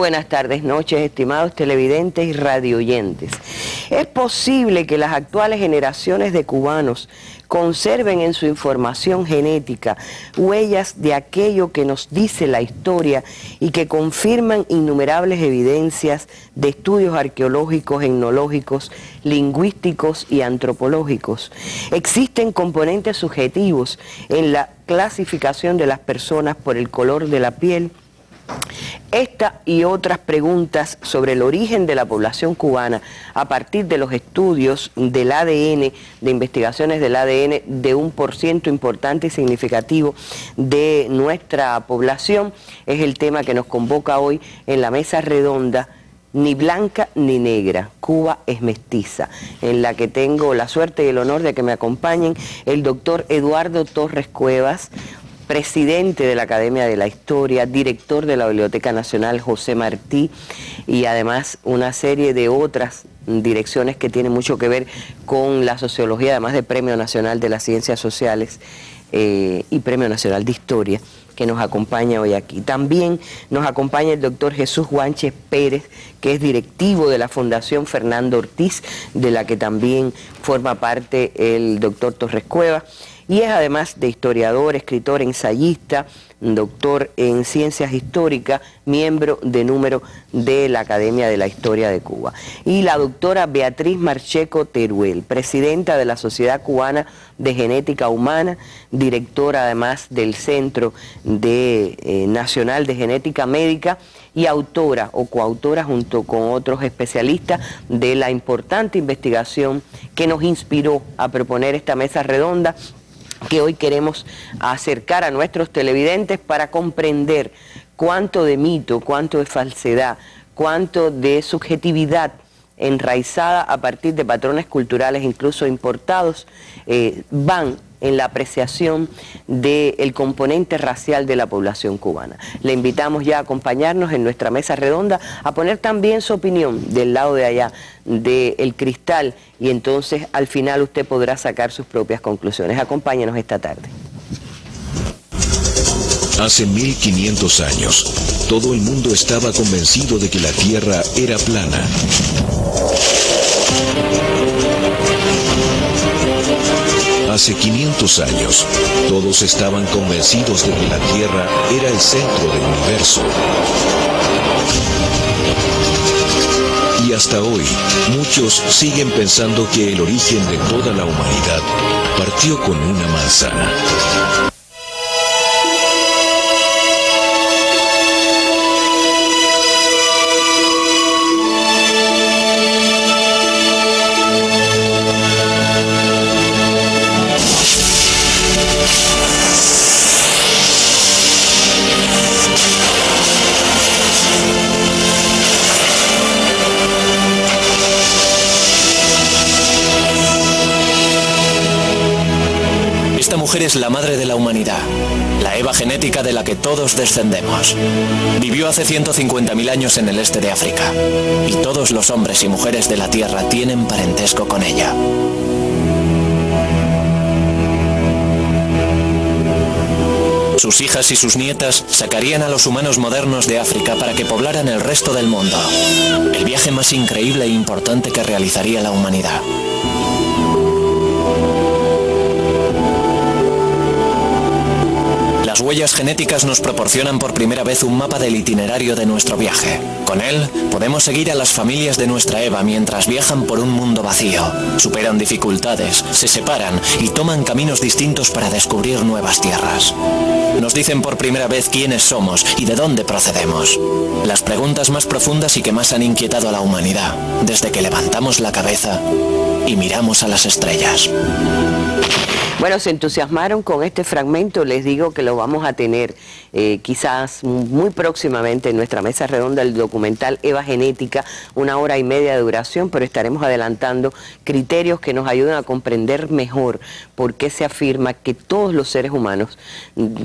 buenas tardes, noches, estimados televidentes y radioyentes. Es posible que las actuales generaciones de cubanos conserven en su información genética huellas de aquello que nos dice la historia y que confirman innumerables evidencias de estudios arqueológicos, etnológicos, lingüísticos y antropológicos. Existen componentes subjetivos en la clasificación de las personas por el color de la piel. Esta y otras preguntas sobre el origen de la población cubana a partir de los estudios del ADN, de investigaciones del ADN de un % importante y significativo de nuestra población, es el tema que nos convoca hoy en la mesa redonda Ni blanca ni negra, Cuba es mestiza, en la que tengo la suerte y el honor de que me acompañen el doctor Eduardo Torres Cuevas, presidente de la Academia de la Historia, director de la Biblioteca Nacional José Martí, y además una serie de otras direcciones que tienen mucho que ver con la sociología, además de Premio Nacional de las Ciencias Sociales y Premio Nacional de Historia, que nos acompaña hoy aquí. También nos acompaña el doctor Jesús Guanches Pérez, que es directivo de la Fundación Fernando Ortiz, de la que también forma parte el doctor Torres Cuevas, y es además de historiador, escritor, ensayista, doctor en Ciencias Históricas, miembro de número de la Academia de la Historia de Cuba. Y la doctora Beatriz Marcheco Teruel, presidenta de la Sociedad Cubana de Genética Humana, directora además del Centro Nacional de Genética Médica y autora o coautora junto con otros especialistas de la importante investigación que nos inspiró a proponer esta mesa redonda, que hoy queremos acercar a nuestros televidentes para comprender cuánto de mito, cuánto de falsedad, cuánto de subjetividad enraizada a partir de patrones culturales incluso importados van en la apreciación del componente racial de la población cubana. Le invitamos ya a acompañarnos en nuestra mesa redonda, a poner también su opinión del lado de allá del cristal, y entonces al final usted podrá sacar sus propias conclusiones. Acompáñenos esta tarde. Hace 1500 años, todo el mundo estaba convencido de que la Tierra era plana. Hace 500 años, todos estaban convencidos de que la Tierra era el centro del universo. Y hasta hoy, muchos siguen pensando que el origen de toda la humanidad partió con una manzana. Esta mujer es la madre de la humanidad, la Eva genética de la que todos descendemos. Vivió hace 150.000 años en el este de África, y todos los hombres y mujeres de la Tierra tienen parentesco con ella. Sus hijas y sus nietas sacarían a los humanos modernos de África para que poblaran el resto del mundo. El viaje más increíble e importante que realizaría la humanidad. Las huellas genéticas nos proporcionan por primera vez un mapa del itinerario de nuestro viaje. Con él, podemos seguir a las familias de nuestra Eva mientras viajan por un mundo vacío, superan dificultades, se separan y toman caminos distintos para descubrir nuevas tierras. Nos dicen por primera vez quiénes somos y de dónde procedemos. Las preguntas más profundas y que más han inquietado a la humanidad, desde que levantamos la cabeza y miramos a las estrellas. Bueno, se entusiasmaron con este fragmento, les digo que lo vamos a tener quizás muy próximamente en nuestra mesa redonda, el documental Eva Genética, 1 hora y media de duración, pero estaremos adelantando criterios que nos ayudan a comprender mejor por qué se afirma que todos los seres humanos,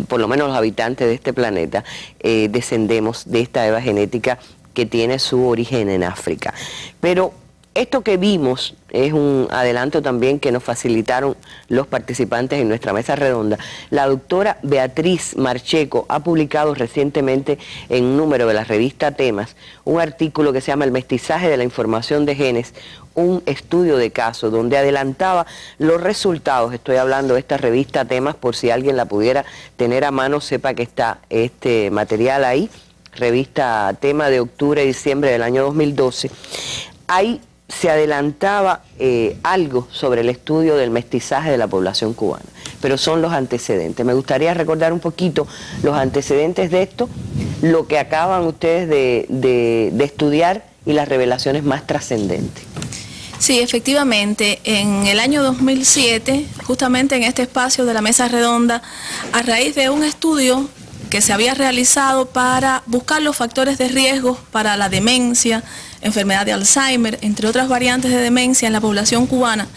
por lo menos los habitantes de este planeta, descendemos de esta Eva genética que tiene su origen en África. Pero Esto que vimos es un adelanto también que nos facilitaron los participantes en nuestra mesa redonda. La doctora Beatriz Marcheco ha publicado recientemente en un número de la revista Temas un artículo que se llama El mestizaje de la información de genes, un estudio de caso, donde adelantaba los resultados. Estoy hablando de esta revista Temas, por si alguien la pudiera tener a mano, sepa que está este material ahí, revista Tema de octubre y diciembre del año 2012. Ahí se adelantaba algo sobre el estudio del mestizaje de la población cubana, pero son los antecedentes. Me gustaría recordar un poquito los antecedentes de esto, lo que acaban ustedes de estudiar y las revelaciones más trascendentes. Sí, efectivamente, en el año 2007, justamente en este espacio de la mesa redonda, a raíz de un estudio que se había realizado para buscar los factores de riesgo para la demencia, enfermedad de Alzheimer, entre otras variantes de demencia en la población cubana,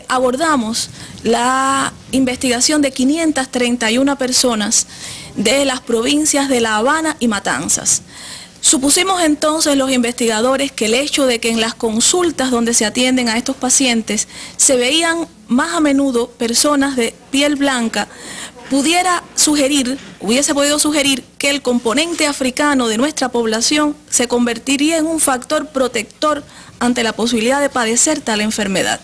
abordamos la investigación de 531 personas de las provincias de La Habana y Matanzas. Supusimos entonces los investigadores que el hecho de que en las consultas donde se atienden a estos pacientes se veían más a menudo personas de piel blanca, hubiese podido sugerir que el componente africano de nuestra población se convertiría en un factor protector ante la posibilidad de padecer tal enfermedad.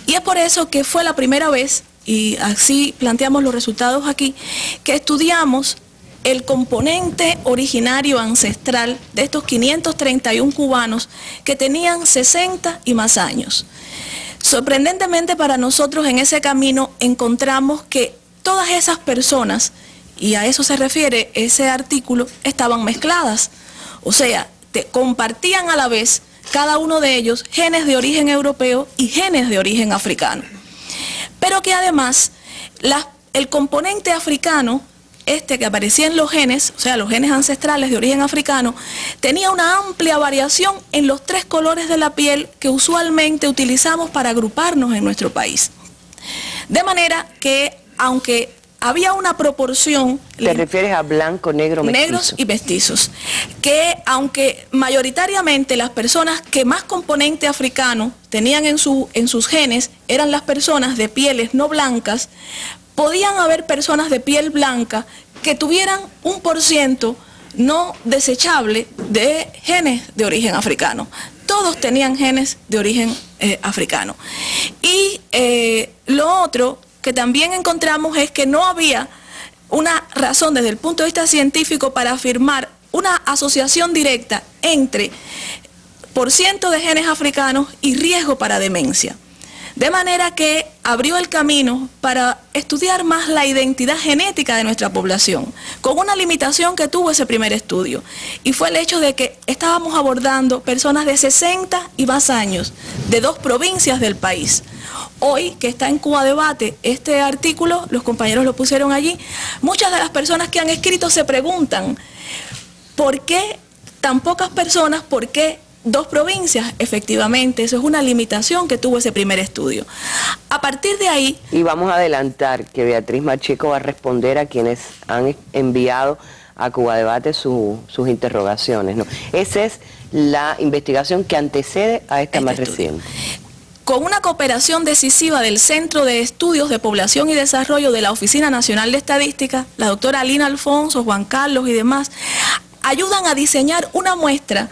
Y es por eso que fue la primera vez, y así planteamos los resultados aquí, que estudiamos el componente originario ancestral de estos 531 cubanos que tenían 60 y más años. Sorprendentemente para nosotros en ese camino encontramos que todas esas personas, y a eso se refiere ese artículo, estaban mezcladas. O sea, compartían a la vez cada uno de ellos genes de origen europeo y genes de origen africano. Pero que además el componente africano, que aparecía en los genes, o sea, los genes ancestrales de origen africano, tenía una amplia variación en los 3 colores de la piel que usualmente utilizamos para agruparnos en nuestro país. De manera que, aunque había una proporción... ¿Te refieres a blanco, negro, mestizo? Negros y mestizos. Que aunque mayoritariamente las personas que más componente africano tenían en sus genes eran las personas de pieles no blancas, podían haber personas de piel blanca que tuvieran un % no desechable de genes de origen africano. Todos tenían genes de origen africano. Y lo otro que también encontramos es que no había una razón desde el punto de vista científico para afirmar una asociación directa entre % de genes africanos y riesgo para demencia. De manera que abrió el camino para estudiar más la identidad genética de nuestra población, con una limitación que tuvo ese primer estudio, y fue el hecho de que estábamos abordando personas de 60 y más años, de 2 provincias del país. Hoy, que está en Cuba Debate, este artículo, los compañeros lo pusieron allí, muchas de las personas que han escrito se preguntan, ¿por qué tan pocas personas? ¿Por qué 2 provincias? Efectivamente, eso es una limitación que tuvo ese primer estudio. A partir de ahí... Y vamos a adelantar que Beatriz Marcheco va a responder a quienes han enviado a Cuba Debate sus interrogaciones, ¿no? Esa es la investigación que antecede a esta más reciente. Con una cooperación decisiva del Centro de Estudios de Población y Desarrollo de la Oficina Nacional de Estadística, la doctora Alina Alfonso, Juan Carlos y demás, ayudan a diseñar una muestra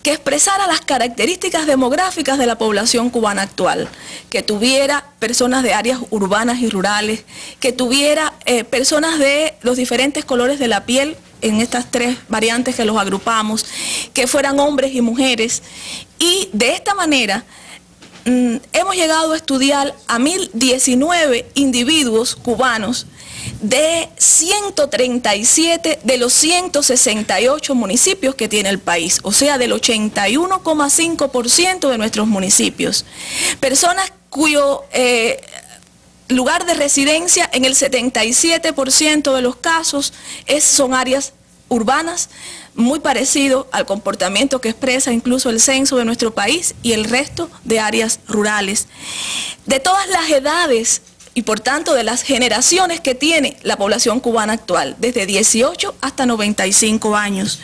que expresara las características demográficas de la población cubana actual, que tuviera personas de áreas urbanas y rurales, que tuviera personas de los diferentes colores de la piel, en estas 3 variantes que los agrupamos, que fueran hombres y mujeres, y de esta manera hemos llegado a estudiar a 1019 individuos cubanos de 137 de los 168 municipios que tiene el país, o sea, del 81,5% de nuestros municipios. Personas cuyo lugar de residencia en el 77% de los casos son áreas urbanas, muy parecido al comportamiento que expresa incluso el censo de nuestro país y el resto de áreas rurales. De todas las edades y por tanto de las generaciones que tiene la población cubana actual, desde 18 hasta 95 años.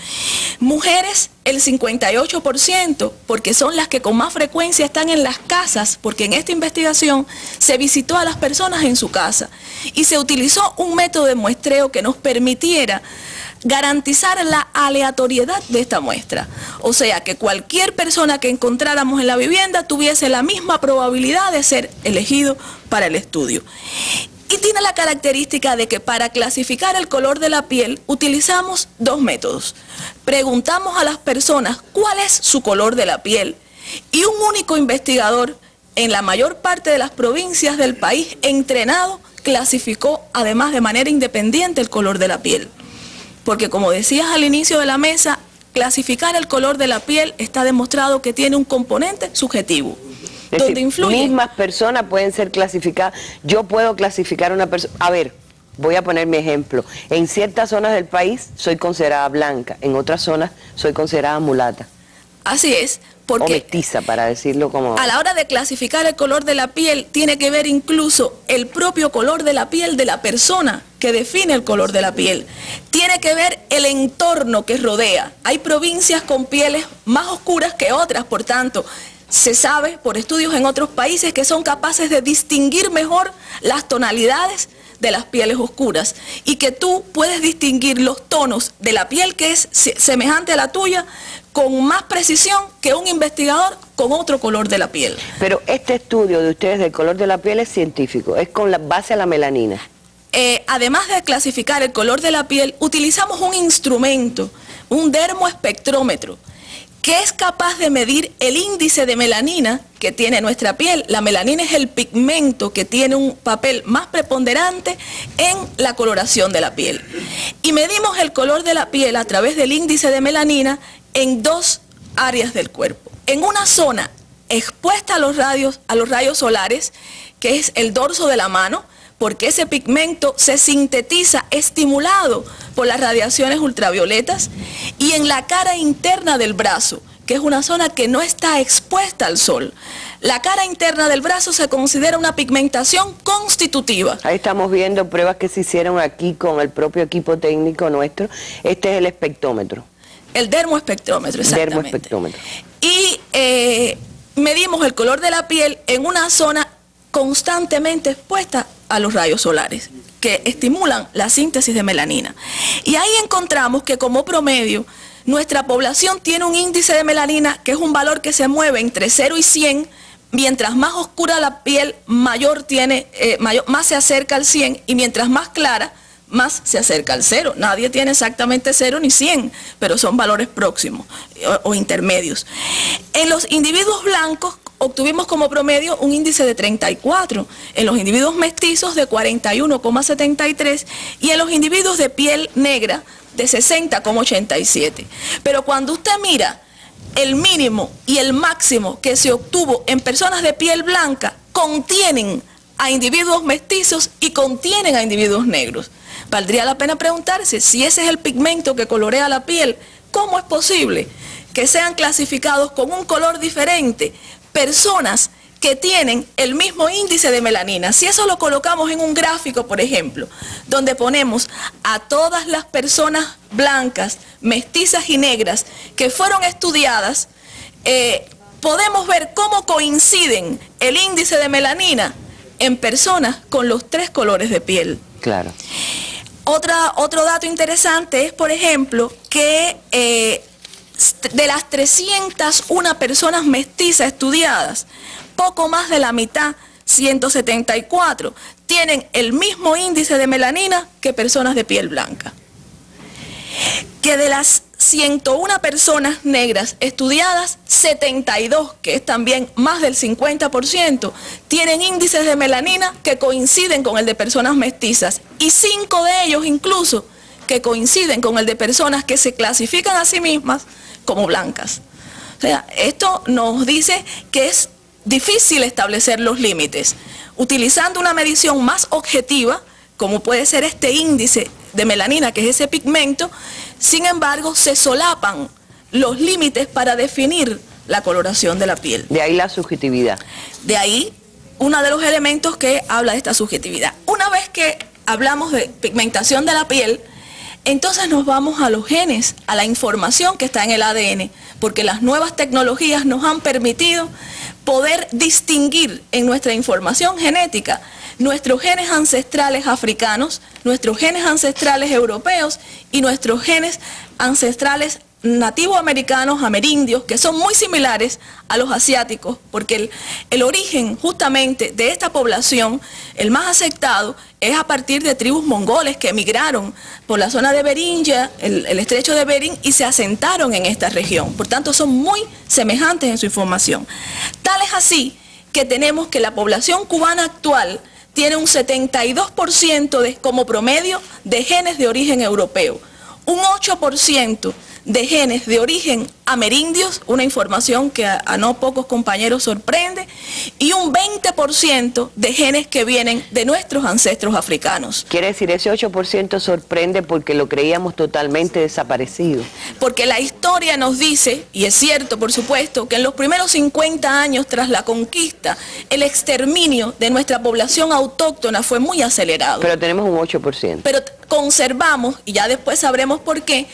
Mujeres, el 58%, porque son las que con más frecuencia están en las casas, porque en esta investigación se visitó a las personas en su casa y se utilizó un método de muestreo que nos permitiera garantizar la aleatoriedad de esta muestra. O sea, que cualquier persona que encontráramos en la vivienda tuviese la misma probabilidad de ser elegido para el estudio. Y tiene la característica de que para clasificar el color de la piel utilizamos dos métodos. Preguntamos a las personas cuál es su color de la piel y un único investigador en la mayor parte de las provincias del país entrenado clasificó además de manera independiente el color de la piel. Porque como decías al inicio de la mesa, clasificar el color de la piel está demostrado que tiene un componente subjetivo. Es donde decir, influye. mismas personas pueden ser clasificadas. Yo puedo clasificar a una persona. A ver, voy a poner mi ejemplo. En ciertas zonas del país soy considerada blanca, en otras zonas soy considerada mulata. Así es, porque o mestiza, para decirlo como... a la hora de clasificar el color de la piel, tiene que ver incluso el propio color de la piel de la persona que define el color de la piel. Tiene que ver el entorno que rodea. Hay provincias con pieles más oscuras que otras, por tanto, se sabe por estudios en otros países que son capaces de distinguir mejor las tonalidades de las pieles oscuras y que tú puedes distinguir los tonos de la piel que es semejante a la tuya con más precisión que un investigador con otro color de la piel. Pero este estudio de ustedes del color de la piel es científico, es con la base a la melanina. Además de clasificar el color de la piel, utilizamos un instrumento, un dermoespectrómetro, que es capaz de medir el índice de melanina que tiene nuestra piel. La melanina es el pigmento que tiene un papel más preponderante en la coloración de la piel. Y medimos el color de la piel a través del índice de melanina en dos áreas del cuerpo. En una zona expuesta a los rayos solares, que es el dorso de la mano, porque ese pigmento se sintetiza estimulado por las radiaciones ultravioletas, y en la cara interna del brazo, que es una zona que no está expuesta al sol. La cara interna del brazo se considera una pigmentación constitutiva. Ahí estamos viendo pruebas que se hicieron aquí con el propio equipo técnico nuestro. Este es el espectrómetro. El dermoespectrómetro, exactamente. Dermoespectrómetro. Y medimos el color de la piel en una zona constantemente expuesta a los rayos solares, que estimulan la síntesis de melanina. Y ahí encontramos que como promedio, nuestra población tiene un índice de melanina que es un valor que se mueve entre 0 y 100, mientras más oscura la piel, más se acerca al 100, y mientras más clara, más se acerca al 0. Nadie tiene exactamente 0 ni 100, pero son valores próximos o intermedios. En los individuos blancos obtuvimos como promedio un índice de 34, en los individuos mestizos de 41,73 y en los individuos de piel negra de 60,87. Pero cuando usted mira el mínimo y el máximo que se obtuvo en personas de piel blanca, contienen a individuos mestizos y contienen a individuos negros. Valdría la pena preguntarse si ese es el pigmento que colorea la piel, ¿cómo es posible que sean clasificados con un color diferente personas que tienen el mismo índice de melanina? Si eso lo colocamos en un gráfico, por ejemplo, donde ponemos a todas las personas blancas, mestizas y negras que fueron estudiadas, podemos ver cómo coinciden el índice de melanina en personas con los tres colores de piel. Claro. Otro dato interesante es, por ejemplo, que de las 301 personas mestizas estudiadas, poco más de la mitad, 174, tienen el mismo índice de melanina que personas de piel blanca. Que de las 101 personas negras estudiadas, 72, que es también más del 50%, tienen índices de melanina que coinciden con el de personas mestizas, y 5 de ellos incluso que coinciden con el de personas que se clasifican a sí mismas como blancas. O sea, esto nos dice que es difícil establecer los límites. Utilizando una medición más objetiva, como puede ser este índice de melanina, que es ese pigmento, sin embargo, se solapan los límites para definir la coloración de la piel. De ahí la subjetividad. De ahí uno de los elementos que habla de esta subjetividad. Una vez que hablamos de pigmentación de la piel, entonces nos vamos a los genes, a la información que está en el ADN, porque las nuevas tecnologías nos han permitido poder distinguir en nuestra información genética nuestros genes ancestrales africanos, nuestros genes ancestrales europeos y nuestros genes ancestrales nativoamericanos, amerindios, que son muy similares a los asiáticos, porque el origen justamente de esta población, el más aceptado, es a partir de tribus mongoles que emigraron por la zona de Beringia, el estrecho de Bering, y se asentaron en esta región. Por tanto, son muy semejantes en su información. Tal es así que tenemos que la población cubana actual tiene un 72% como promedio de genes de origen europeo, un 8% de genes de origen amerindios, una información que a no pocos compañeros sorprende, y un 20% de genes que vienen de nuestros ancestros africanos. Quiere decir, ese 8% sorprende porque lo creíamos totalmente desaparecido. Porque la historia nos dice, y es cierto por supuesto, que en los primeros 50 años tras la conquista, el exterminio de nuestra población autóctona fue muy acelerado. Pero tenemos un 8%. Pero conservamos, y ya después sabremos por qué,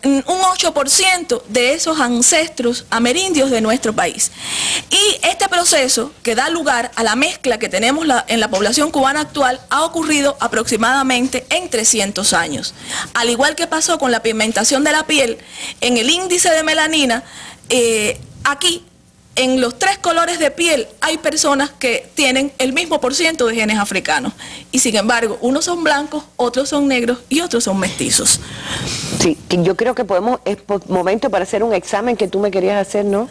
un 8% de esos ancestros amerindios de nuestro país. Y este proceso que da lugar a la mezcla que tenemos en la población cubana actual ha ocurrido aproximadamente en 300 años. Al igual que pasó con la pigmentación de la piel, en el índice de melanina, aquí en los 3 colores de piel hay personas que tienen el mismo % de genes africanos. Y sin embargo, unos son blancos, otros son negros y otros son mestizos. Sí, yo creo que es momento para hacer un examen que tú me querías hacer, ¿no?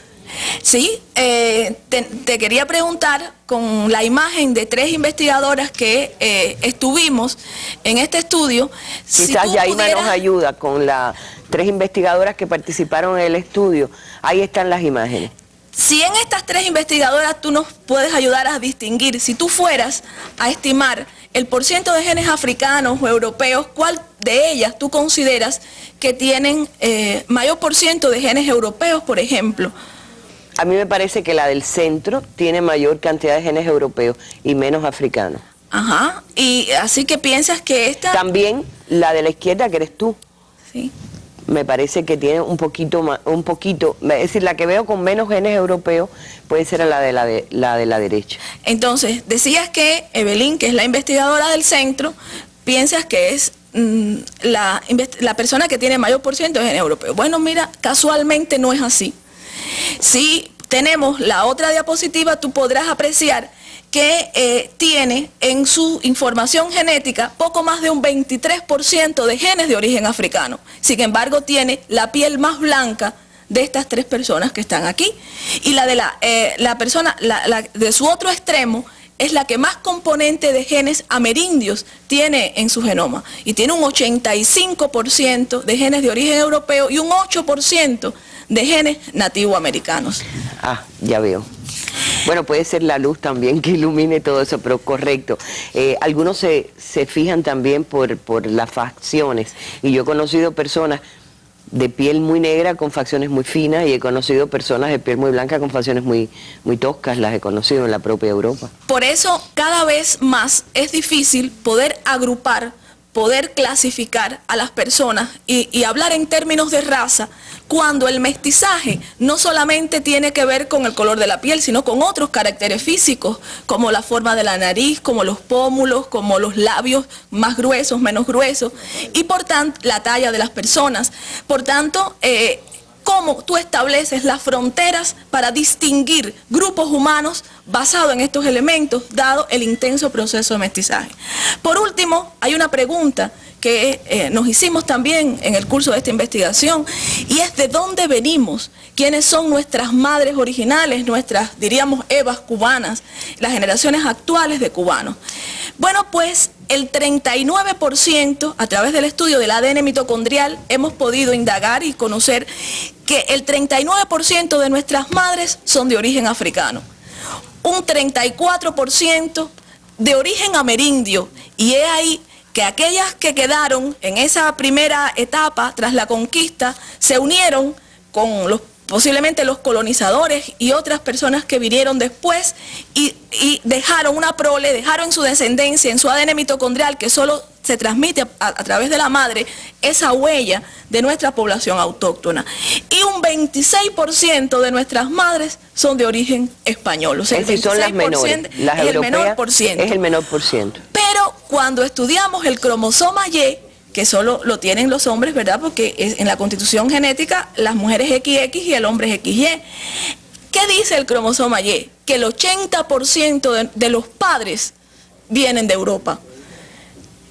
Sí, te quería preguntar con la imagen de 3 investigadoras que estuvimos en este estudio. Quizás si Yaima nos ayuda con las 3 investigadoras que participaron en el estudio. Ahí están las imágenes. Si en estas 3 investigadoras tú nos puedes ayudar a distinguir, si tú fueras a estimar el % de genes africanos o europeos, ¿cuál de ellas tú consideras que tienen mayor % de genes europeos, por ejemplo? A mí me parece que la del centro tiene mayor cantidad de genes europeos y menos africanos. Ajá, y así que piensas que esta... También la de la izquierda, que eres tú. Sí. Me parece que tiene un poquito más, es decir, la que veo con menos genes europeos puede ser la de la derecha. Entonces, decías que Evelyn, que es la investigadora del centro, piensas que es la persona que tiene mayor % de genes europeos. Bueno, mira, casualmente no es así. Si tenemos la otra diapositiva, tú podrás apreciar que tiene en su información genética poco más de un 23% de genes de origen africano. Sin embargo, tiene la piel más blanca de estas 3 personas que están aquí. Y la de la persona de su otro extremo es la que más componente de genes amerindios tiene en su genoma. Y tiene un 85% de genes de origen europeo y un 8% de genes nativoamericanos. Ah, ya veo. Bueno, puede ser la luz también que ilumine todo eso, pero correcto. Algunos se fijan también por las facciones, y yo he conocido personas de piel muy negra con facciones muy finas, y he conocido personas de piel muy blanca con facciones muy toscas, las he conocido en la propia Europa. Por eso cada vez más es difícil poder agrupar, poder clasificar a las personas y hablar en términos de raza, cuando el mestizaje no solamente tiene que ver con el color de la piel, sino con otros caracteres físicos, como la forma de la nariz, como los pómulos, como los labios más gruesos, menos gruesos, y por tanto, la talla de las personas. Por tanto, ¿cómo tú estableces las fronteras para distinguir grupos humanos basado en estos elementos, dado el intenso proceso de mestizaje? Por último, hay una pregunta que nos hicimos también en el curso de esta investigación, y es de dónde venimos, quiénes son nuestras madres originales, nuestras, diríamos, Evas cubanas, las generaciones actuales de cubanos. Bueno, pues el 39%, a través del estudio del ADN mitocondrial, hemos podido indagar y conocer que el 39% de nuestras madres son de origen africano, un 34% de origen amerindio, y es ahí que aquellas que quedaron en esa primera etapa tras la conquista se unieron con los posiblemente los colonizadores y otras personas que vinieron después y dejaron una prole, dejaron en su descendencia, en su ADN mitocondrial, que solo se transmite a través de la madre, esa huella de nuestra población autóctona. Y un 26% de nuestras madres son de origen español. O sea, es decir, son las menores. Las es el menor por ciento. Es el menor por ciento. Pero cuando estudiamos el cromosoma Y, que solo lo tienen los hombres, ¿verdad? Porque en la constitución genética las mujeres XX y el hombre es XY. ¿Qué dice el cromosoma Y? Que el 80% de los padres vienen de Europa.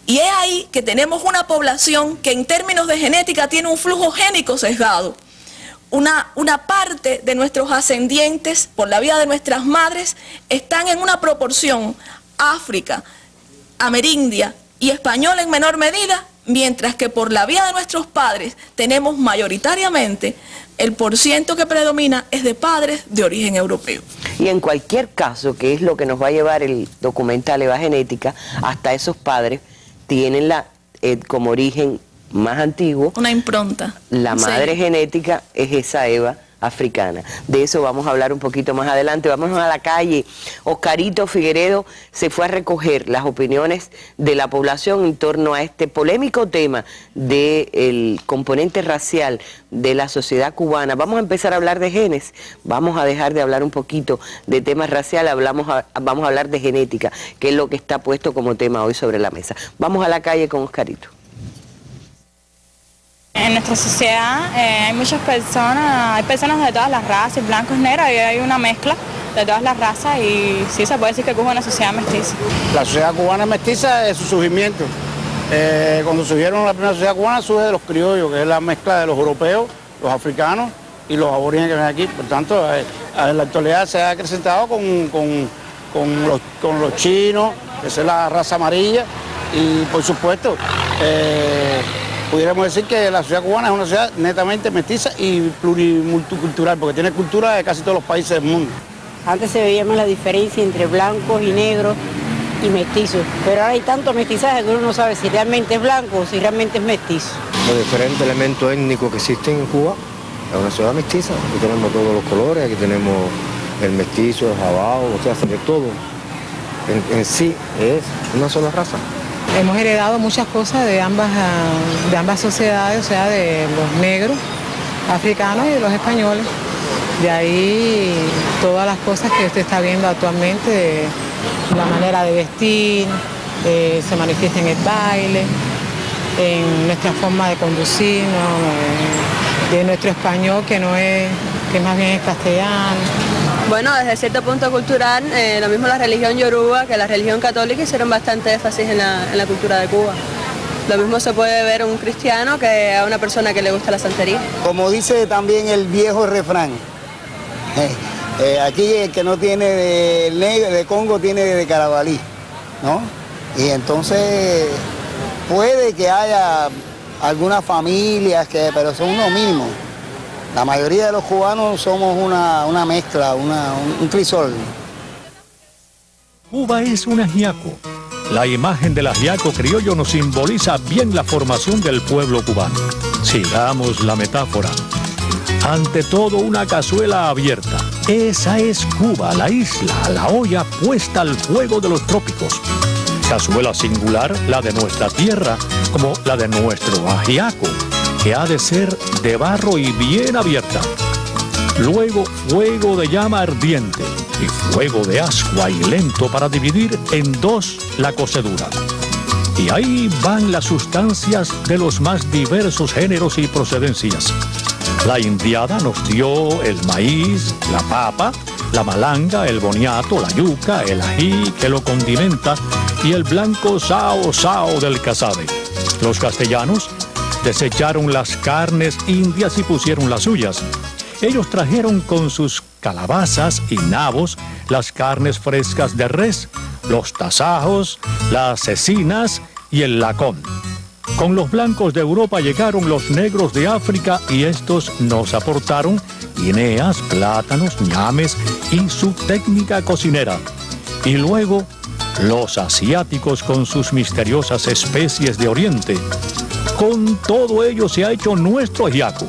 Y es ahí que tenemos una población que en términos de genética tiene un flujo génico sesgado. Una parte de nuestros ascendientes, por la vía de nuestras madres, están en una proporción África, amerindia y español en menor medida, mientras que por la vía de nuestros padres tenemos mayoritariamente el porciento que predomina es de padres de origen europeo. Y en cualquier caso, que es lo que nos va a llevar el documental Eva Genética, hasta esos padres tienen como origen más antiguo una impronta. La madre genética es esa Eva africana. De eso vamos a hablar un poquito más adelante. Vamos a la calle. Oscarito Figueredo se fue a recoger las opiniones de la población en torno a este polémico tema del componente racial de la sociedad cubana. Vamos a empezar a hablar de genes, vamos a dejar de hablar un poquito de temas raciales, vamos a hablar de genética, que es lo que está puesto como tema hoy sobre la mesa. Vamos a la calle con Oscarito. En nuestra sociedad hay muchas personas, hay personas de todas las razas, blancos, negros, y hay una mezcla de todas las razas y sí se puede decir que Cuba es una sociedad mestiza. La sociedad cubana es mestiza es su surgimiento. Cuando surgieron la primera sociedad cubana surge de los criollos, que es la mezcla de los europeos, los africanos y los aborígenes que ven aquí. Por tanto, en la actualidad se ha acrecentado con los chinos, que es la raza amarilla, y por supuesto, pudiéramos decir que la sociedad cubana es una sociedad netamente mestiza y plurimulticultural, porque tiene cultura de casi todos los países del mundo. Antes se veía más la diferencia entre blancos y negros y mestizos, pero ahora hay tanto mestizaje que uno no sabe si realmente es blanco o si realmente es mestizo. Los diferentes elementos étnicos que existen en Cuba es una ciudad mestiza. Aquí tenemos todos los colores, aquí tenemos el mestizo, el jabao, o sea, de todo. En sí es una sola raza. Hemos heredado muchas cosas de ambas sociedades, o sea, de los negros, africanos y de los españoles. De ahí todas las cosas que usted está viendo actualmente, la manera de vestir, se manifiesta en el baile, en nuestra forma de conducir, ¿no? De nuestro español que más bien es castellano. Bueno, desde cierto punto cultural, lo mismo la religión yoruba que la religión católica hicieron bastante énfasis en la cultura de Cuba. Lo mismo se puede ver a un cristiano que a una persona que le gusta la santería. Como dice también el viejo refrán, aquí el que no tiene de Congo tiene de Carabalí, ¿no? Y entonces puede que haya algunas familias, pero son unos mínimos. La mayoría de los cubanos somos una mezcla, un crisol. Cuba es un ajiaco. La imagen del ajiaco criollo nos simboliza bien la formación del pueblo cubano. Sigamos la metáfora. Ante todo, una cazuela abierta. Esa es Cuba, la isla, la olla puesta al fuego de los trópicos. Cazuela singular, la de nuestra tierra, como la de nuestro ajiaco, que ha de ser de barro y bien abierta. Luego, fuego de llama ardiente y fuego de ascua y lento para dividir en dos la cocedura. Y ahí van las sustancias de los más diversos géneros y procedencias. La indiada nos dio el maíz, la papa, la malanga, el boniato, la yuca, el ají que lo condimenta y el blanco sao del casabe. Los castellanos desecharon las carnes indias y pusieron las suyas. Ellos trajeron con sus calabazas y nabos las carnes frescas de res, los tasajos, las cecinas y el lacón. Con los blancos de Europa llegaron los negros de África y estos nos aportaron guineas, plátanos, ñames y su técnica cocinera. Y luego los asiáticos con sus misteriosas especies de Oriente. Con todo ello se ha hecho nuestro ajiaco.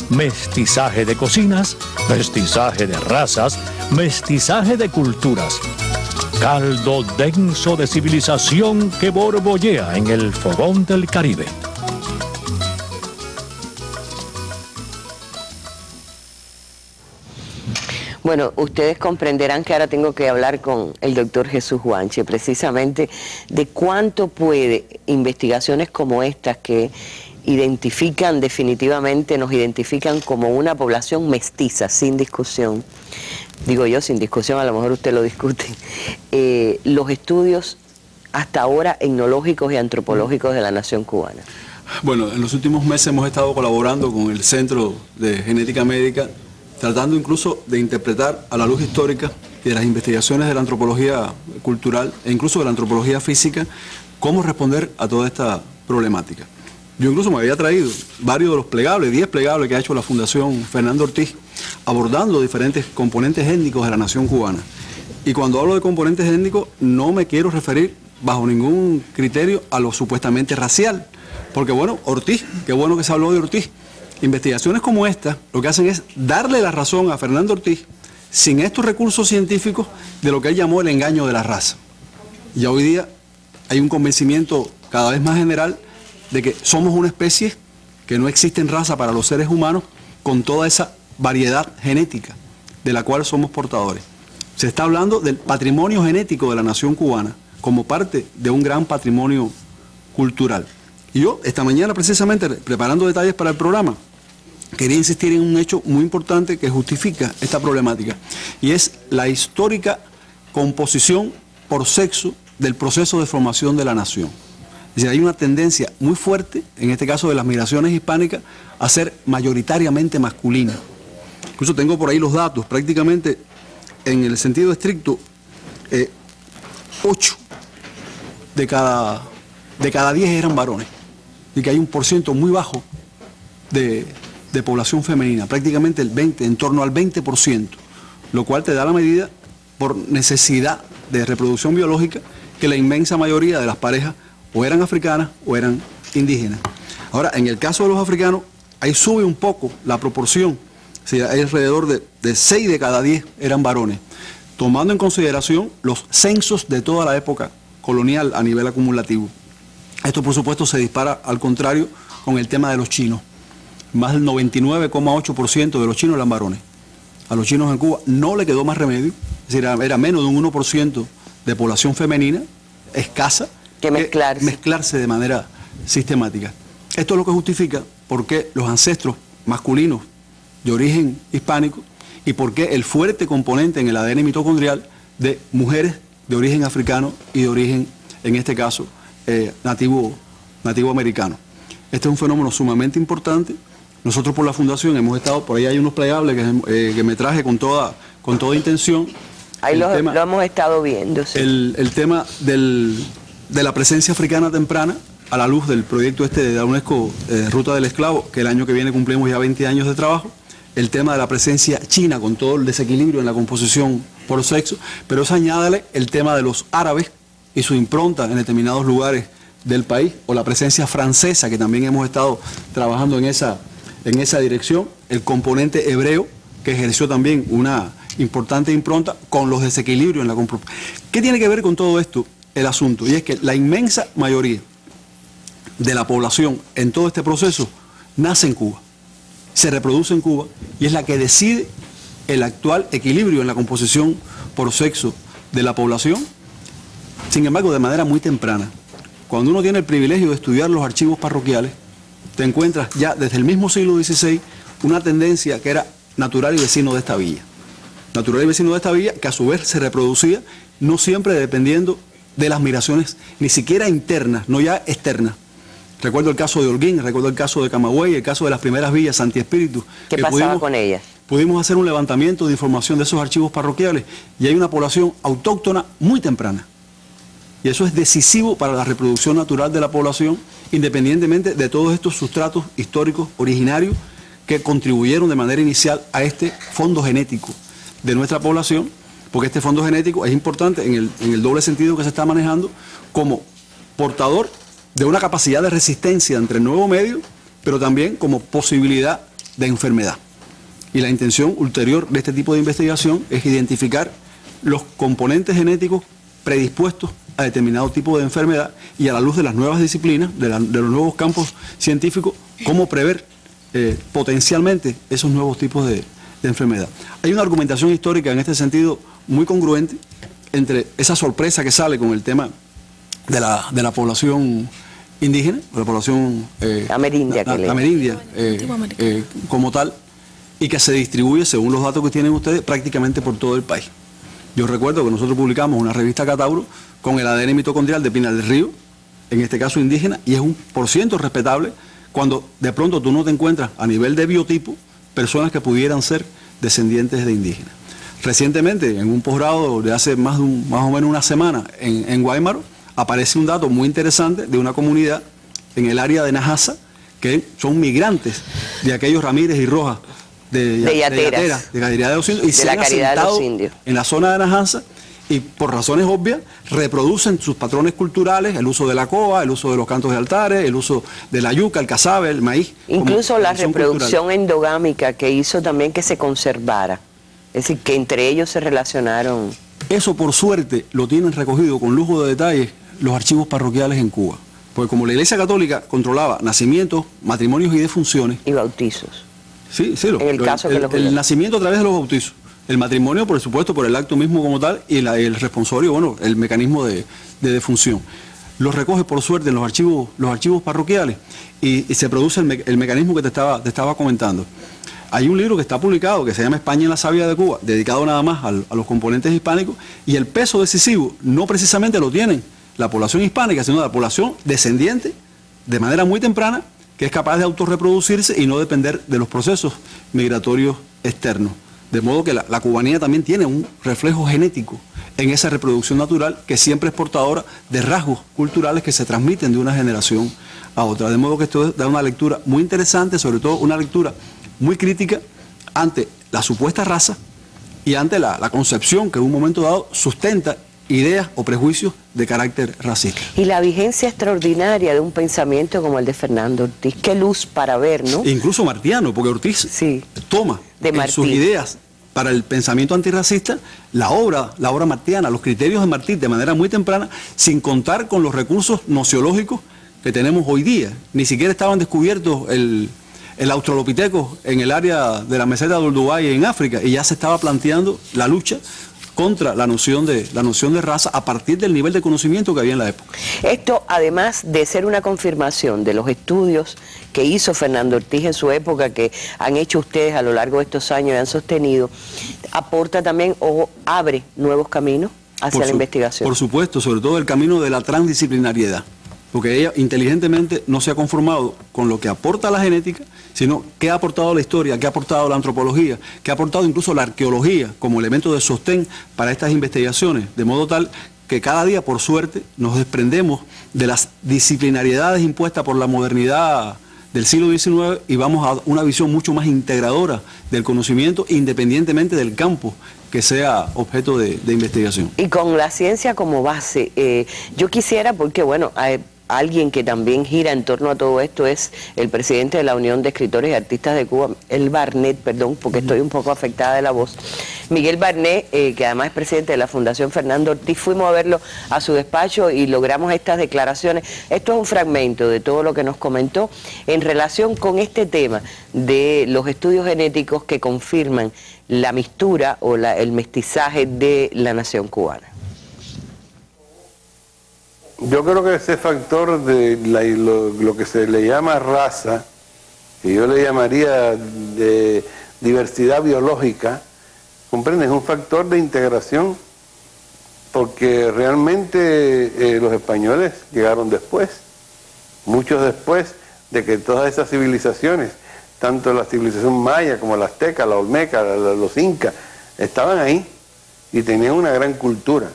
Mestizaje de cocinas, mestizaje de razas, mestizaje de culturas. Caldo denso de civilización que borbollea en el fogón del Caribe. Bueno, ustedes comprenderán que ahora tengo que hablar con el doctor Jesús Guanche, precisamente de cuánto puede investigaciones como estas que identifican definitivamente, nos identifican como una población mestiza, sin discusión. Digo yo, sin discusión, a lo mejor usted lo discute. Los estudios hasta ahora etnológicos y antropológicos de la nación cubana. Bueno, en los últimos meses hemos estado colaborando con el Centro de Genética Médica, tratando incluso de interpretar a la luz histórica y de las investigaciones de la antropología cultural e incluso de la antropología física, cómo responder a toda esta problemática. Yo incluso me había traído varios de los plegables, 10 plegables que ha hecho la Fundación Fernando Ortiz, abordando diferentes componentes étnicos de la nación cubana. Y cuando hablo de componentes étnicos, no me quiero referir bajo ningún criterio a lo supuestamente racial, porque bueno, Ortiz, qué bueno que se habló de Ortiz. Investigaciones como esta lo que hacen es darle la razón a Fernando Ortiz sin estos recursos científicos de lo que él llamó el engaño de la raza. Ya hoy día hay un convencimiento cada vez más general de que somos una especie que no existe en raza para los seres humanos con toda esa variedad genética de la cual somos portadores. Se está hablando del patrimonio genético de la nación cubana como parte de un gran patrimonio cultural. Y yo esta mañana precisamente preparando detalles para el programa quería insistir en un hecho muy importante que justifica esta problemática y es la histórica composición por sexo del proceso de formación de la nación. Es decir, hay una tendencia muy fuerte, en este caso de las migraciones hispánicas, a ser mayoritariamente masculina. Incluso tengo por ahí los datos, prácticamente en el sentido estricto, 8 de cada 10 eran varones y que hay un porciento muy bajo de población femenina, prácticamente el 20, en torno al 20%, lo cual te da la medida por necesidad de reproducción biológica que la inmensa mayoría de las parejas o eran africanas o eran indígenas. Ahora, en el caso de los africanos, ahí sube un poco la proporción, o sea, hay alrededor de 6 de cada 10 eran varones, tomando en consideración los censos de toda la época colonial a nivel acumulativo. Esto, por supuesto, se dispara al contrario con el tema de los chinos. Más del 99,8% de los chinos eran varones. A los chinos en Cuba no le quedó más remedio, es decir, era menos de un 1% de población femenina, escasa, que mezclarse de manera sistemática. Esto es lo que justifica por qué los ancestros masculinos de origen hispánico y por qué el fuerte componente en el ADN mitocondrial de mujeres de origen africano y de origen, en este caso, nativo americano. Este es un fenómeno sumamente importante. Nosotros por la Fundación hemos estado, por ahí hay unos plegables que me traje con toda intención. Ahí lo hemos estado viendo. Sí. El tema de la presencia africana temprana, a la luz del proyecto de la UNESCO, Ruta del Esclavo, que el año que viene cumplimos ya 20 años de trabajo. El tema de la presencia china, con todo el desequilibrio en la composición por sexo, pero eso añádale el tema de los árabes y su impronta en determinados lugares del país, o la presencia francesa, que también hemos estado trabajando en esa dirección, el componente hebreo, que ejerció también una importante impronta con los desequilibrios en la composición. ¿Qué tiene que ver con todo esto el asunto? Y es que la inmensa mayoría de la población en todo este proceso nace en Cuba, se reproduce en Cuba y es la que decide el actual equilibrio en la composición por sexo de la población, sin embargo de manera muy temprana. Cuando uno tiene el privilegio de estudiar los archivos parroquiales, te encuentras ya desde el mismo siglo XVI una tendencia que era natural y vecino de esta villa. Natural y vecino de esta villa que a su vez se reproducía no siempre dependiendo de las migraciones, ni siquiera internas, no ya externas. Recuerdo el caso de Holguín, recuerdo el caso de Camagüey, el caso de las primeras villas Santi Espíritu. ¿Qué pasaba con ellas? Pudimos hacer un levantamiento de información de esos archivos parroquiales y hay una población autóctona muy temprana. Y eso es decisivo para la reproducción natural de la población, independientemente de todos estos sustratos históricos originarios que contribuyeron de manera inicial a este fondo genético de nuestra población, porque este fondo genético es importante en el doble sentido que se está manejando como portador de una capacidad de resistencia entre el nuevo medio, pero también como posibilidad de enfermedad. Y la intención ulterior de este tipo de investigación es identificar los componentes genéticos predispuestos a determinado tipo de enfermedad y a la luz de las nuevas disciplinas, de los nuevos campos científicos, cómo prever potencialmente esos nuevos tipos de enfermedad. Hay una argumentación histórica en este sentido muy congruente entre esa sorpresa que sale con el tema de la población indígena, de la población amerindia como tal, y que se distribuye, según los datos que tienen ustedes, prácticamente por todo el país. Yo recuerdo que nosotros publicamos una revista Catauro con el ADN mitocondrial de Pinar del Río, en este caso indígena, y es un % respetable cuando de pronto tú no te encuentras a nivel de biotipo personas que pudieran ser descendientes de indígenas. Recientemente, en un posgrado de hace más o menos una semana en Guaymaro, aparece un dato muy interesante de una comunidad en el área de Najasa, que son migrantes de aquellos Ramírez y Rojas, de Caridad de los Indios, y se han asentado en la zona de Najasa, y por razones obvias reproducen sus patrones culturales, el uso de la coa, el uso de los cantos de altares, el uso de la yuca, el casabe, el maíz. Incluso la reproducción endogámica que hizo también que se conservara, es decir, que entre ellos se relacionaron. Eso por suerte lo tienen recogido con lujo de detalles los archivos parroquiales en Cuba, porque como la Iglesia Católica controlaba nacimientos, matrimonios y defunciones. Y bautizos. Sí, en el caso que el nacimiento a través de los bautizos. El matrimonio, por supuesto, por el acto mismo como tal, y el responsorio, bueno, el mecanismo de defunción. Los recoge, por suerte, en los archivos parroquiales y se produce el mecanismo que te estaba comentando. Hay un libro que está publicado que se llama España en la Savia de Cuba, dedicado nada más a los componentes hispánicos, y el peso decisivo no precisamente lo tienen la población hispánica, sino la población descendiente, de manera muy temprana, que es capaz de autorreproducirse y no depender de los procesos migratorios externos. De modo que la cubanía también tiene un reflejo genético en esa reproducción natural que siempre es portadora de rasgos culturales que se transmiten de una generación a otra. De modo que esto da una lectura muy interesante, sobre todo una lectura muy crítica ante la supuesta raza y ante la concepción que en un momento dado sustenta ideas o prejuicios de carácter racista. Y la vigencia extraordinaria de un pensamiento como el de Fernando Ortiz, qué luz para ver, ¿no? Incluso martiano, porque Ortiz toma en sus ideas para el pensamiento antirracista la obra martiana, los criterios de Martí de manera muy temprana, sin contar con los recursos nociológicos que tenemos hoy día. Ni siquiera estaban descubiertos el australopiteco en el área de la meseta de Olduvai en África, y ya se estaba planteando la lucha contra la noción de raza a partir del nivel de conocimiento que había en la época. Esto, además de ser una confirmación de los estudios que hizo Fernando Ortiz en su época, que han hecho ustedes a lo largo de estos años y han sostenido, aporta también o abre nuevos caminos hacia la investigación. Por supuesto, sobre todo el camino de la transdisciplinariedad, porque ella inteligentemente no se ha conformado con lo que aporta la genética, sino qué ha aportado la historia, qué ha aportado la antropología, qué ha aportado incluso la arqueología como elemento de sostén para estas investigaciones, de modo tal que cada día, por suerte, nos desprendemos de las disciplinariedades impuestas por la modernidad del siglo XIX y vamos a una visión mucho más integradora del conocimiento, independientemente del campo que sea objeto de investigación. Y con la ciencia como base, yo quisiera, porque bueno, alguien que también gira en torno a todo esto es el presidente de la Unión de Escritores y Artistas de Cuba, el Barnet, perdón, porque estoy un poco afectada de la voz. Miguel Barnet, que además es presidente de la Fundación Fernando Ortiz, fuimos a verlo a su despacho y logramos estas declaraciones. Esto es un fragmento de todo lo que nos comentó en relación con este tema de los estudios genéticos que confirman la mistura o el mestizaje de la nación cubana. Yo creo que ese factor de lo que se le llama raza, que yo le llamaría de diversidad biológica, ¿comprende? Es un factor de integración, porque realmente los españoles llegaron después, muchos después de que todas esas civilizaciones, tanto la civilización maya como la azteca, la olmeca, los incas, estaban ahí y tenían una gran cultura.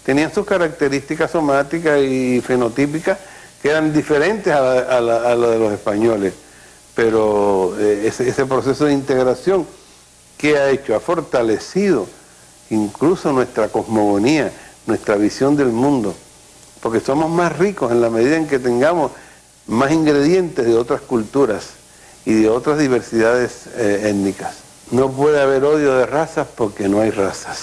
Tenían sus características somáticas y fenotípicas que eran diferentes a la de los españoles, pero ese proceso de integración, ¿qué ha hecho? Ha fortalecido incluso nuestra cosmogonía, nuestra visión del mundo, porque somos más ricos en la medida en que tengamos más ingredientes de otras culturas, y de otras diversidades étnicas. No puede haber odio de razas porque no hay razas.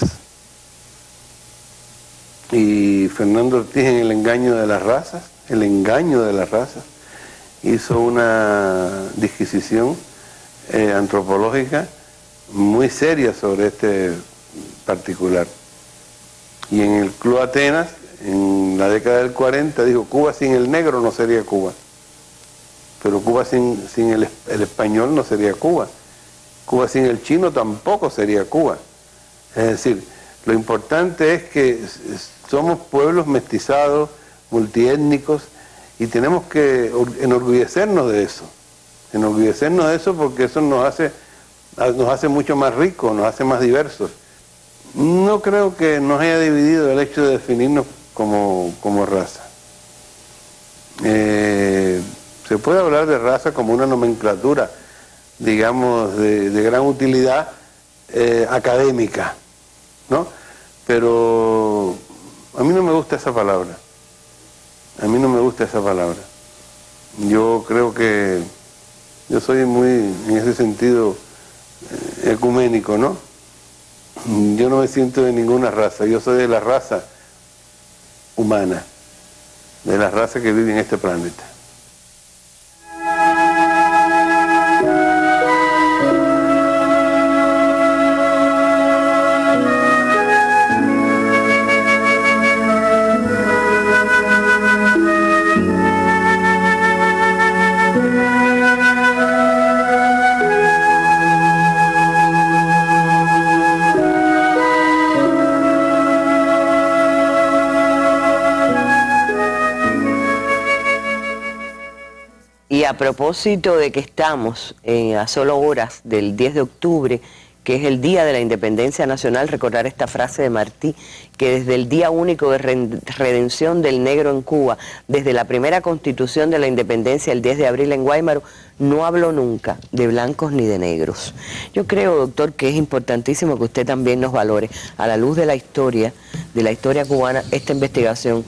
Y Fernando Ortiz, en El engaño de las razas, hizo una disquisición antropológica muy seria sobre este particular. Y en el Club Atenas, en la década del 40, dijo: Cuba sin el negro no sería Cuba. Pero Cuba sin el español no sería Cuba. Cuba sin el chino tampoco sería Cuba. Es decir, lo importante es que somos pueblos mestizados, multiétnicos, y tenemos que enorgullecernos de eso. Enorgullecernos de eso porque eso nos hace mucho más ricos, nos hace más diversos. No creo que nos haya dividido el hecho de definirnos como raza. Se puede hablar de raza como una nomenclatura, digamos, de gran utilidad académica, ¿no? Pero a mí no me gusta esa palabra. Yo creo que yo soy muy, en ese sentido, ecuménico, ¿no? Yo no me siento de ninguna raza, yo soy de la raza humana, de la raza que vive en este planeta. Y a propósito de que estamos a solo horas del 10 de octubre, que es el Día de la Independencia Nacional, recordar esta frase de Martí, que desde el Día Único de Redención del Negro en Cuba, desde la primera Constitución de la Independencia el 10 de abril en Guaymaro, no habló nunca de blancos ni de negros. Yo creo, doctor, que es importantísimo que usted también nos valore, a la luz de la historia cubana, esta investigación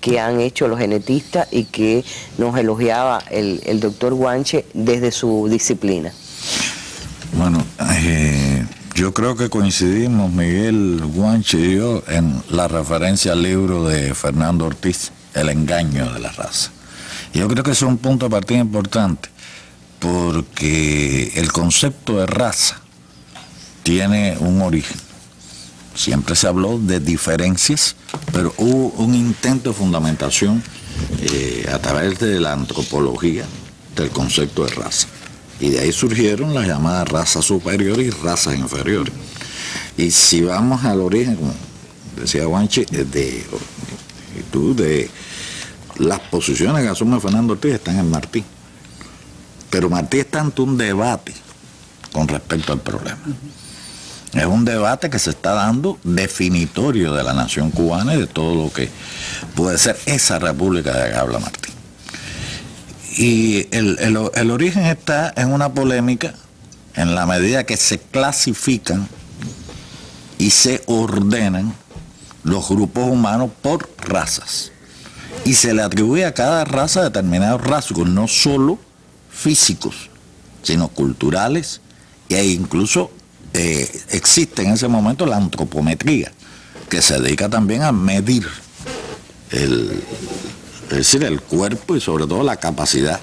que han hecho los genetistas y que nos elogiaba el doctor Guanche desde su disciplina. Bueno, yo creo que coincidimos, Miguel, Guanche y yo, en la referencia al libro de Fernando Ortiz, El engaño de la raza. Yo creo que ese es un punto de partida importante, porque el concepto de raza tiene un origen. Siempre se habló de diferencias, pero hubo un intento de fundamentación a través de la antropología del concepto de raza. Y de ahí surgieron las llamadas razas superiores y razas inferiores. Y si vamos al origen, como decía Guanche, de las posiciones que asume Fernando Ortiz están en Martí. Pero Martí es tanto un debate con respecto al problema. Es un debate que se está dando definitorio de la nación cubana y de todo lo que puede ser esa república de la que habla Martí. Y el origen está en una polémica en la medida que se clasifican y se ordenan los grupos humanos por razas. Y se le atribuye a cada raza determinados rasgos, no solo físicos, sino culturales e incluso existe en ese momento la antropometría, que se dedica también a medir el cuerpo y sobre todo la capacidad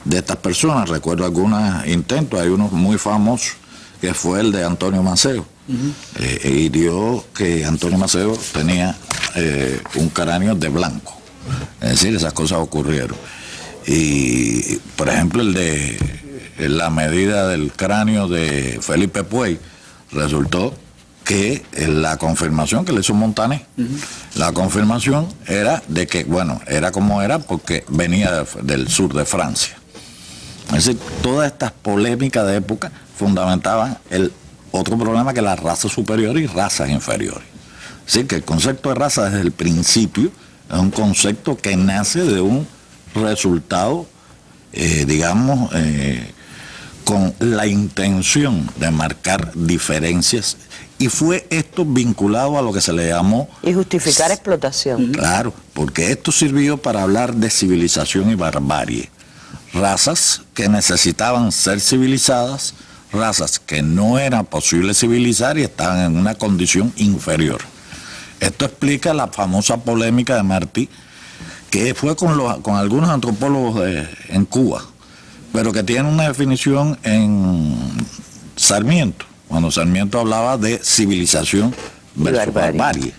de estas personas. Recuerdo algunos intentos, hay uno muy famoso que fue el de Antonio Maceo, y dio que Antonio Maceo tenía un cráneo de blanco. Es decir, esas cosas ocurrieron. Y por ejemplo el de la medida del cráneo de Felipe Puey, resultó que la confirmación que le hizo Montané, la confirmación era de que, bueno, era como era porque venía del sur de Francia. Es decir, todas estas polémicas de época fundamentaban el otro problema, que las razas superiores y razas inferiores. Es decir, que el concepto de raza desde el principio es un concepto que nace de un resultado, digamos, con la intención de marcar diferencias, y fue esto vinculado a lo que se le llamó... Y justificar explotación. Claro, porque esto sirvió para hablar de civilización y barbarie. razas que necesitaban ser civilizadas, razas que no era posible civilizar y estaban en una condición inferior. Esto explica la famosa polémica de Martí, que fue con algunos antropólogos en Cuba, pero que tiene una definición en Sarmiento, cuando Sarmiento hablaba de civilización versus barbarie.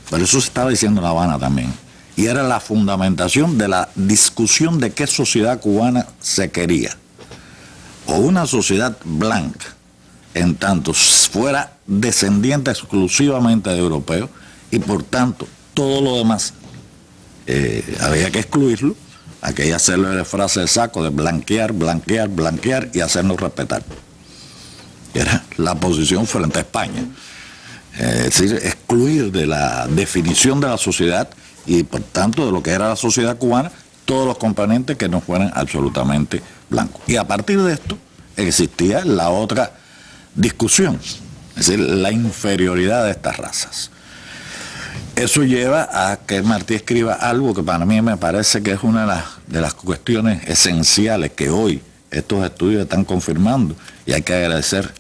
Pero eso se estaba diciendo en La Habana también. Y era la fundamentación de la discusión de qué sociedad cubana se quería. O una sociedad blanca, en tanto fuera descendiente exclusivamente de europeos, y por tanto todo lo demás había que excluirlo, aquella célebre frase de Saco de blanquear, blanquear, blanquear y hacernos respetar. Era la posición frente a España. Es decir, excluir de la definición de la sociedad y por tanto de lo que era la sociedad cubana todos los componentes que no fueran absolutamente blancos. Y a partir de esto existía la otra discusión, es decir, la inferioridad de estas razas. Eso lleva a que Martí escriba algo que para mí me parece que es una de las cuestiones esenciales que hoy estos estudios están confirmando, y hay que agradecer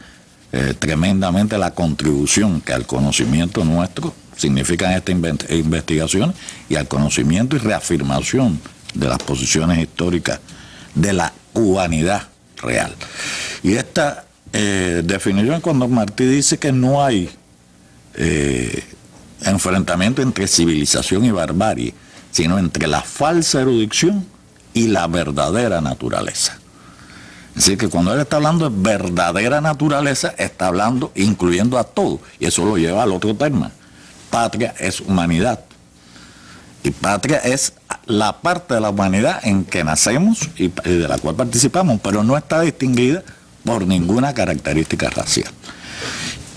tremendamente la contribución que al conocimiento nuestro significan estas investigaciones y al conocimiento y reafirmación de las posiciones históricas de la cubanidad real. Y esta definición, cuando Martí dice que no hay enfrentamiento entre civilización y barbarie, sino entre la falsa erudición y la verdadera naturaleza. Es decir, que cuando él está hablando de verdadera naturaleza, está hablando incluyendo a todo, y eso lo lleva al otro tema. Patria es humanidad, y patria es la parte de la humanidad en que nacemos y de la cual participamos, pero no está distinguida por ninguna característica racial.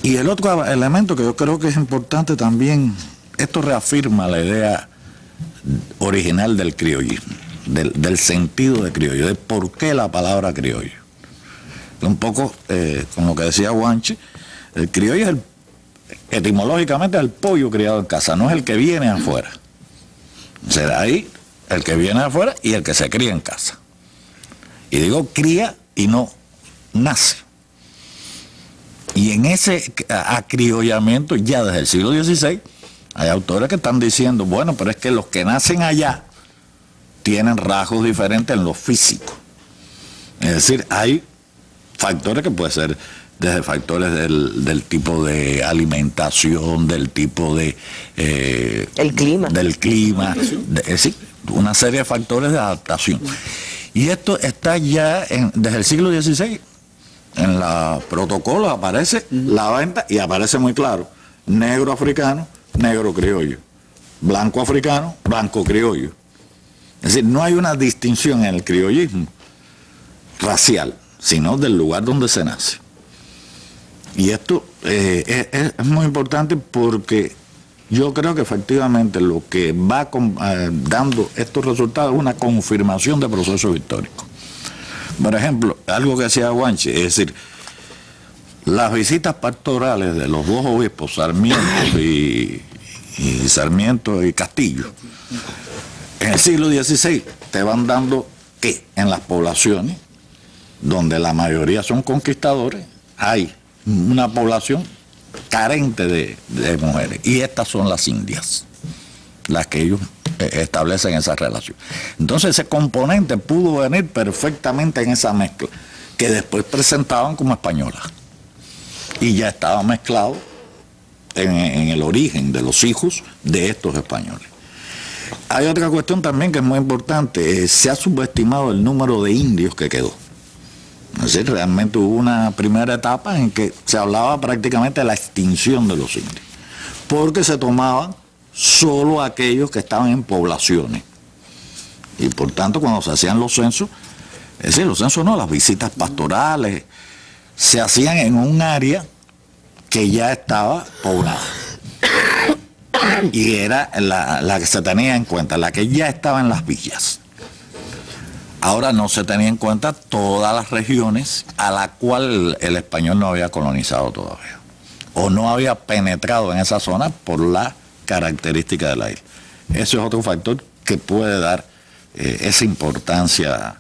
Y el otro elemento que yo creo que es importante también, esto reafirma la idea original del criollismo, del sentido de criollo, de por qué la palabra criollo. Un poco con lo que decía Guanche, el criollo es etimológicamente el pollo criado en casa, no es el que viene afuera. Será ahí el que viene afuera y el que se cría en casa. Y digo cría y no nace. Y en ese acriollamiento ya desde el siglo XVI hay autores que están diciendo, bueno, pero es que los que nacen allá tienen rasgos diferentes en lo físico. Es decir, hay factores que pueden ser desde factores del tipo de alimentación, del tipo de... el clima. Del clima, sí, una serie de factores de adaptación. Y esto está ya desde el siglo XVI. En los protocolos aparece la venta y aparece muy claro, negro africano, negro criollo, blanco africano, blanco criollo. Es decir, no hay una distinción en el criollismo racial, sino del lugar donde se nace. Y esto es muy importante porque yo creo que efectivamente lo que va dando estos resultados es una confirmación de procesos históricos. Por ejemplo, algo que decía Guanche, es decir, las visitas pastorales de los dos obispos, Sarmiento y Castillo, en el siglo XVI te van dando que en las poblaciones, donde la mayoría son conquistadores, hay una población carente de mujeres, y estas son las indias, las que ellos establecen esa relación. Entonces ese componente pudo venir perfectamente en esa mezcla, que después presentaban como españolas, y ya estaba mezclado en el origen de los hijos de estos españoles. Hay otra cuestión también que es muy importante, se ha subestimado el número de indios que quedó. Es decir, realmente hubo una primera etapa en que se hablaba prácticamente de la extinción de los indios, porque se tomaban solo aquellos que estaban en poblaciones. Y por tanto, cuando se hacían los censos, es decir, los censos no, las visitas pastorales, se hacían en un área que ya estaba poblada. Y era la que se tenía en cuenta, la que ya estaba en las villas. Ahora no se tenía en cuenta todas las regiones a las cuales el español no había colonizado todavía, o no había penetrado en esa zona por la característica de la isla. Ese es otro factor que puede dar esa importancia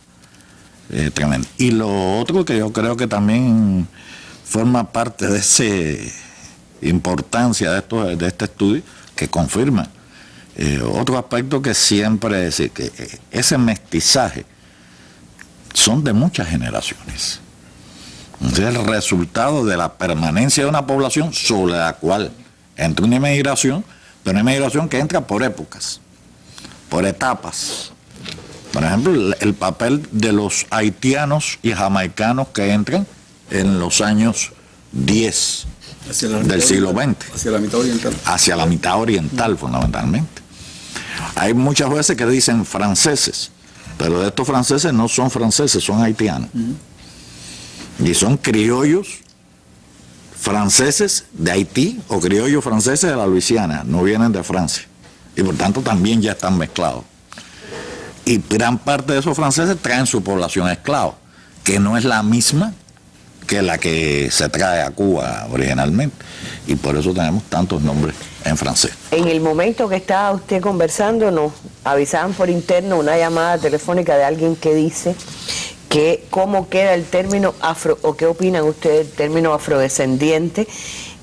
tremendo. Y lo otro que yo creo que también forma parte de esa importancia de este estudio, que confirma otro aspecto que siempre es decir, que ese mestizaje son de muchas generaciones. Es el resultado de la permanencia de una población sobre la cual entra una inmigración, pero una inmigración que entra por épocas, por etapas. Por ejemplo, el papel de los haitianos y jamaicanos que entran en los años 10 del siglo XX. Hacia la mitad oriental. Hacia la mitad oriental, fundamentalmente. Hay muchas veces que dicen franceses, pero de estos franceses no son franceses, son haitianos. Y son criollos franceses de Haití o criollos franceses de la Luisiana, no vienen de Francia. Y por tanto también ya están mezclados. Y gran parte de esos franceses traen su población esclava, que no es la misma que la que se trae a Cuba originalmente. Y por eso tenemos tantos nombres en francés. En el momento que estaba usted conversando, nos avisaban por interno una llamada telefónica de alguien que dice que cómo queda el término afro, o qué opinan ustedes del término afrodescendiente,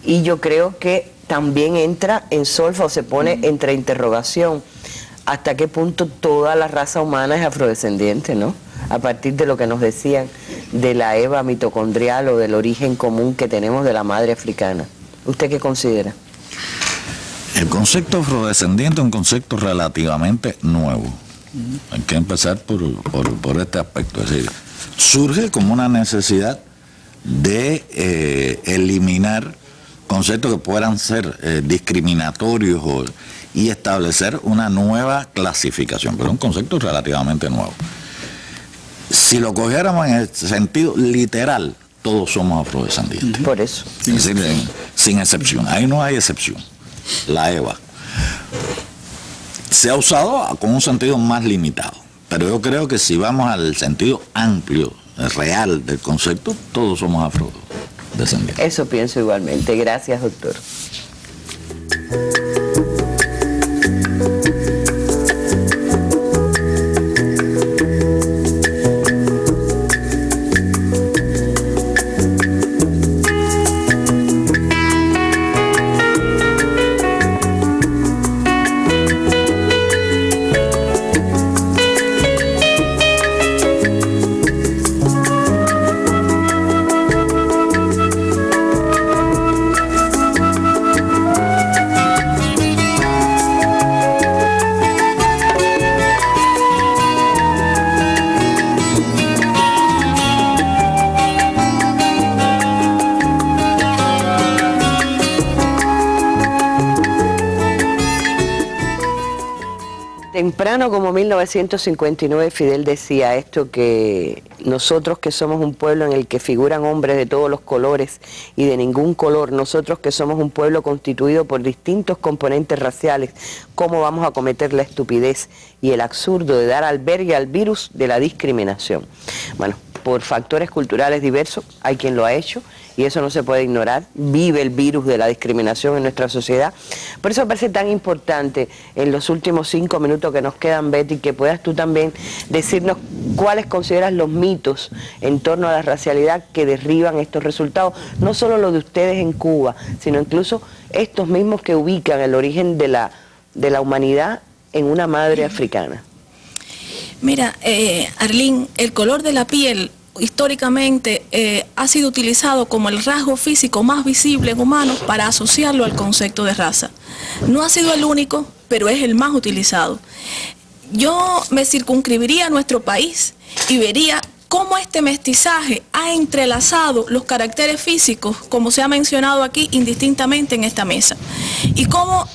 y yo creo que también entra en solfa o se pone entre interrogación hasta qué punto toda la raza humana es afrodescendiente, ¿no? A partir de lo que nos decían de la EVA mitocondrial o del origen común que tenemos de la madre africana. ¿Usted qué considera? El concepto afrodescendiente es un concepto relativamente nuevo. Hay que empezar por este aspecto. Es decir, surge como una necesidad de eliminar conceptos que puedan ser discriminatorios y establecer una nueva clasificación, pero un concepto relativamente nuevo. Si lo cogiéramos en el sentido literal, todos somos afrodescendientes. Por eso. Es decir, sin excepción. Ahí no hay excepción. La EVA se ha usado con un sentido más limitado, pero yo creo que si vamos al sentido amplio, real del concepto, todos somos afrodescendientes. Eso pienso igualmente. Gracias, doctor. Temprano como 1959 Fidel decía esto, que nosotros que somos un pueblo en el que figuran hombres de todos los colores y de ningún color, nosotros que somos un pueblo constituido por distintos componentes raciales, ¿cómo vamos a cometer la estupidez y el absurdo de dar albergue al virus de la discriminación? Bueno, por factores culturales diversos, hay quien lo ha hecho, y eso no se puede ignorar. Vive el virus de la discriminación en nuestra sociedad. Por eso me parece tan importante, en los últimos 5 minutos que nos quedan, Betty, que puedas tú también decirnos cuáles consideras los mitos en torno a la racialidad que derriban estos resultados, no solo los de ustedes en Cuba, sino incluso estos mismos que ubican el origen de la humanidad en una madre africana. Mira, Arlene, el color de la piel históricamente ha sido utilizado como el rasgo físico más visible en humanos para asociarlo al concepto de raza. No ha sido el único, pero es el más utilizado. Yo me circunscribiría a nuestro país y vería cómo este mestizaje ha entrelazado los caracteres físicos, como se ha mencionado aquí indistintamente en esta mesa, y cómo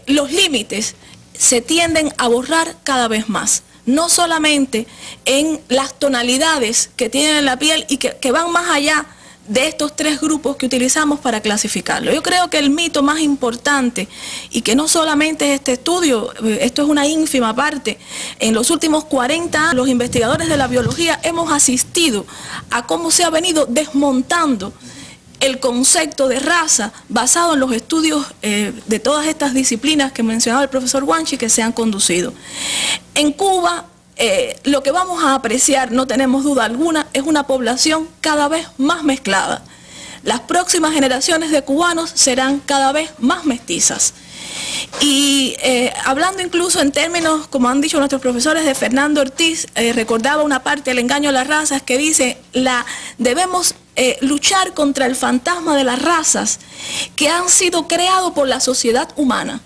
los límites se tienden a borrar cada vez más. No solamente en las tonalidades que tienen en la piel y que van más allá de estos 3 grupos que utilizamos para clasificarlo. Yo creo que el mito más importante, y que no solamente es este estudio, esto es una ínfima parte, en los últimos 40 años los investigadores de la biología hemos asistido a cómo se ha venido desmontando el concepto de raza basado en los estudios de todas estas disciplinas que mencionaba el profesor Guanchi que se han conducido. En Cuba lo que vamos a apreciar, no tenemos duda alguna, es una población cada vez más mezclada. Las próximas generaciones de cubanos serán cada vez más mestizas. Y hablando incluso en términos, como han dicho nuestros profesores, de Fernando Ortiz, recordaba una parte del engaño a las razas que dice, debemos luchar contra el fantasma de las razas que han sido creados por la sociedad humana.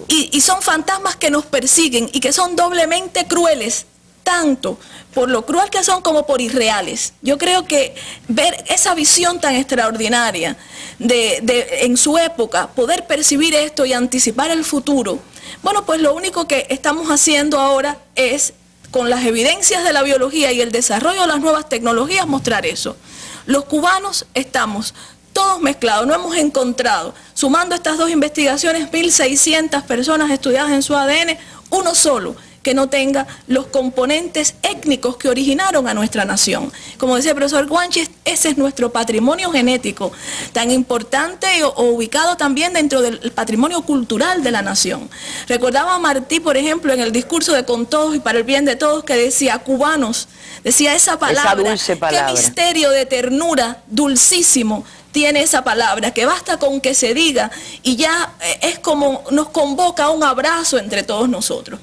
Y son fantasmas que nos persiguen y que son doblemente crueles, tanto por lo cruel que son como por irreales. Yo creo que ver esa visión tan extraordinaria en su época, poder percibir esto y anticipar el futuro, bueno, pues lo único que estamos haciendo ahora es, con las evidencias de la biología y el desarrollo de las nuevas tecnologías, mostrar eso. Los cubanos estamos todos mezclados, no hemos encontrado, sumando estas dos investigaciones, 1.600 personas estudiadas en su ADN, uno solo que no tenga los componentes étnicos que originaron a nuestra nación. Como decía el profesor Guanchi, ese es nuestro patrimonio genético, tan importante o ubicado también dentro del patrimonio cultural de la nación. Recordaba a Martí, por ejemplo, en el discurso de Con Todos y para el Bien de Todos, que decía, cubanos, decía esa palabra, esa dulce palabra. Qué misterio de ternura, dulcísimo, tiene esa palabra, que basta con que se diga y ya es como nos convoca a un abrazo entre todos nosotros.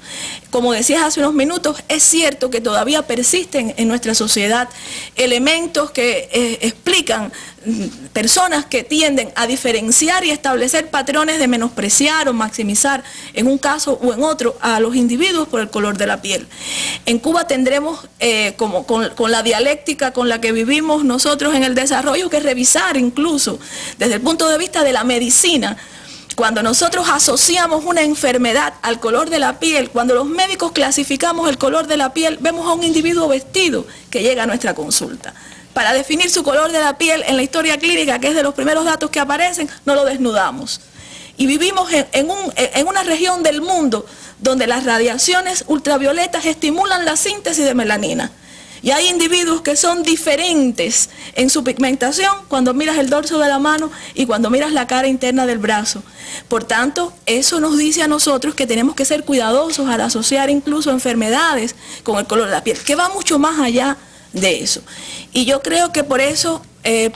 Como decías hace unos minutos, es cierto que todavía persisten en nuestra sociedad elementos que explican personas que tienden a diferenciar y establecer patrones de menospreciar o maximizar en un caso o en otro a los individuos por el color de la piel. En Cuba tendremos, como con la dialéctica con la que vivimos nosotros en el desarrollo, que revisar incluso desde el punto de vista de la medicina. Cuando nosotros asociamos una enfermedad al color de la piel, cuando los médicos clasificamos el color de la piel, vemos a un individuo vestido que llega a nuestra consulta. Para definir su color de la piel en la historia clínica, que es de los primeros datos que aparecen, no lo desnudamos. Y vivimos en una región del mundo donde las radiaciones ultravioletas estimulan la síntesis de melanina. Y hay individuos que son diferentes en su pigmentación cuando miras el dorso de la mano y cuando miras la cara interna del brazo. Por tanto, eso nos dice a nosotros que tenemos que ser cuidadosos al asociar incluso enfermedades con el color de la piel, que va mucho más allá de eso. Y yo creo que por eso,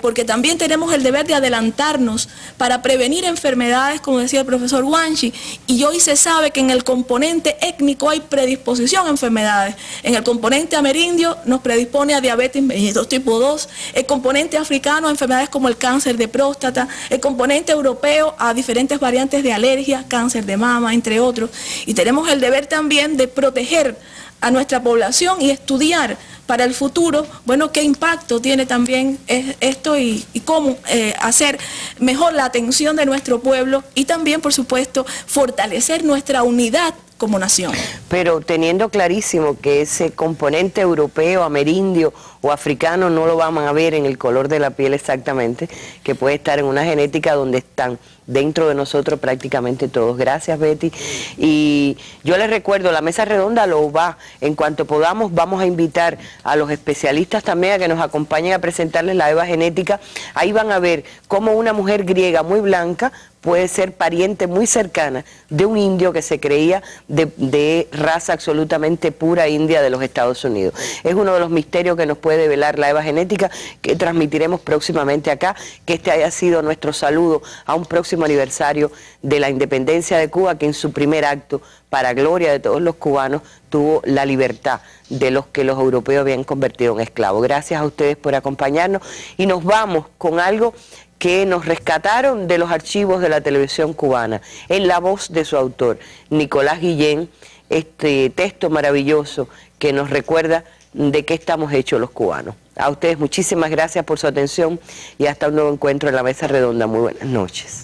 porque también tenemos el deber de adelantarnos para prevenir enfermedades, como decía el profesor Guanchi, y hoy se sabe que en el componente étnico hay predisposición a enfermedades. En el componente amerindio nos predispone a diabetes mellitus tipo 2, el componente africano a enfermedades como el cáncer de próstata, el componente europeo a diferentes variantes de alergia, cáncer de mama, entre otros. Y tenemos el deber también de proteger a nuestra población y estudiar para el futuro, bueno, qué impacto tiene también esto y cómo hacer mejor la atención de nuestro pueblo y también, por supuesto, fortalecer nuestra unidad como nación. Pero teniendo clarísimo que ese componente europeo, amerindio o africano no lo vamos a ver en el color de la piel exactamente, que puede estar en una genética donde están dentro de nosotros prácticamente todos. Gracias, Betty. Y yo les recuerdo, la mesa redonda lo va, en cuanto podamos vamos a invitar a los especialistas también a que nos acompañen a presentarles la EVA genética. Ahí van a ver cómo una mujer griega muy blanca puede ser pariente muy cercana de un indio que se creía de raza absolutamente pura india de los Estados Unidos. Es uno de los misterios que nos puede develar la EVA genética, que transmitiremos próximamente acá. Que este haya sido nuestro saludo a un próximo aniversario de la independencia de Cuba, que en su primer acto, para gloria de todos los cubanos, tuvo la libertad de los que los europeos habían convertido en esclavos. Gracias a ustedes por acompañarnos y nos vamos con algo que nos rescataron de los archivos de la televisión cubana, en la voz de su autor, Nicolás Guillén, este texto maravilloso que nos recuerda de qué estamos hechos los cubanos. A ustedes muchísimas gracias por su atención y hasta un nuevo encuentro en la mesa redonda. Muy buenas noches.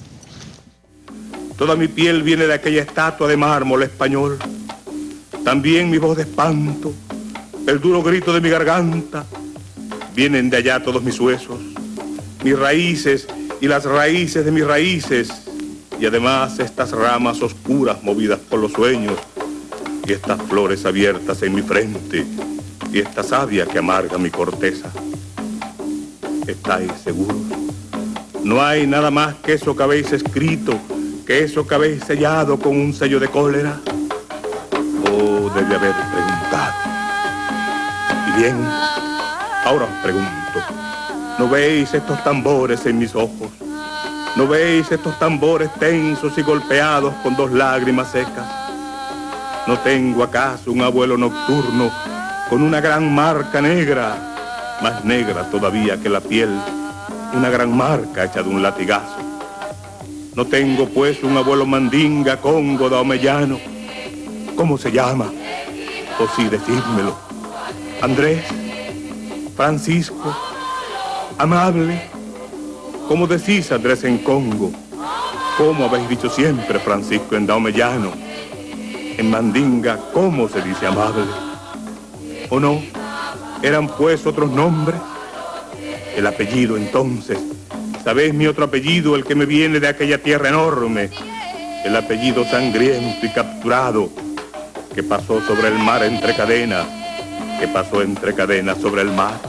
Toda mi piel viene de aquella estatua de mármol español, también mi voz de espanto, el duro grito de mi garganta, vienen de allá todos mis huesos, mis raíces y las raíces de mis raíces, y además estas ramas oscuras movidas por los sueños, y estas flores abiertas en mi frente, y esta savia que amarga mi corteza. ¿Estáis seguros? No hay nada más que eso que habéis escrito, que eso que habéis sellado con un sello de cólera. Oh, debe haber preguntado. equivocado. Y bien, ahora os pregunto, ¿no veis estos tambores en mis ojos? ¿No veis estos tambores tensos y golpeados con 2 lágrimas secas? ¿No tengo acaso un abuelo nocturno con una gran marca negra, más negra todavía que la piel, una gran marca hecha de un latigazo? ¿No tengo pues un abuelo mandinga, congo, daomellano? ¿Cómo se llama? O sí, decídmelo. Andrés, Francisco, amable. ¿Cómo decís Andrés en Congo? ¿Cómo habéis dicho siempre Francisco en daomellano? En mandinga, ¿cómo se dice amable? ¿O no? ¿Eran pues otros nombres? El apellido entonces. ¿Sabéis mi otro apellido, el que me viene de aquella tierra enorme? El apellido sangriento y capturado, que pasó sobre el mar entre cadenas, que pasó entre cadenas sobre el mar.